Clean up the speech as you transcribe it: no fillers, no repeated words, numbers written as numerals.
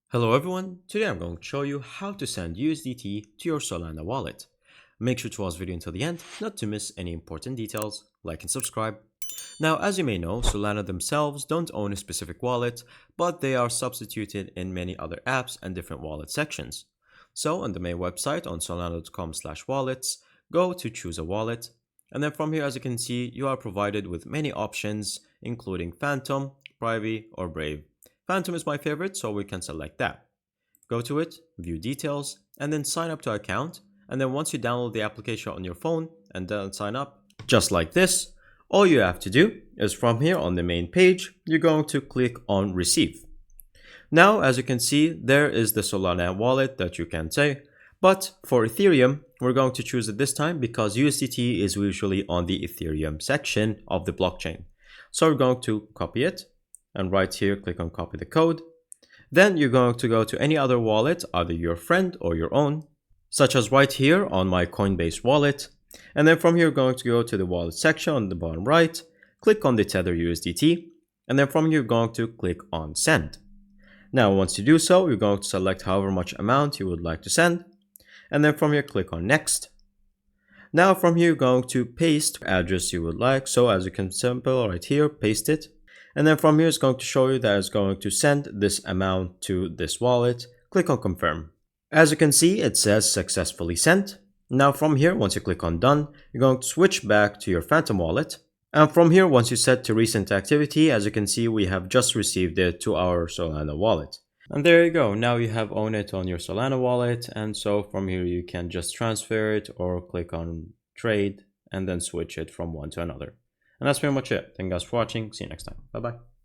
Hello everyone, today I'm going to show you how to send USDT to your Solana wallet. Make sure to watch the video until the end, not to miss any important details. Like and subscribe. Now, as you may know, Solana themselves don't own a specific wallet, but they are substituted in many other apps and different wallet sections. So on the main website on solana.com/wallets, go to choose a wallet. And then from here, as you can see, you are provided with many options, including Phantom, Privy, or Brave. Phantom is my favorite, so we can select that. Go to it, view details, and then sign up to account. And then once you download the application on your phone and then sign up, just like this, all you have to do is from here on the main page, you're going to click on receive. Now, as you can see, there is the Solana wallet that you can say, but for Ethereum, we're going to choose it this time because USDT is usually on the Ethereum section of the blockchain. So we're going to copy it. And right here, click on copy the code. Then you're going to go to any other wallet, either your friend or your own, such as right here on my Coinbase wallet. And then from here, you're going to go to the wallet section on the bottom right, click on the Tether USDT, and then from here, you're going to click on send. Now, once you do so, you're going to select however much amount you would like to send. And then from here, click on next. Now from here, you're going to paste the address you would like. So as you can sample right here, paste it. And then from here, it's going to show you that it's going to send this amount to this wallet. Click on confirm. As you can see, it says successfully sent. Now from here, once you click on done, you're going to switch back to your Phantom wallet. And from here, once you set to recent activity, as you can see, we have just received it to our Solana wallet. And there you go. Now you have owned it on your Solana wallet. And so from here, you can just transfer it or click on trade and then switch it from one to another. And that's pretty much it. Thank you guys for watching. See you next time. Bye bye.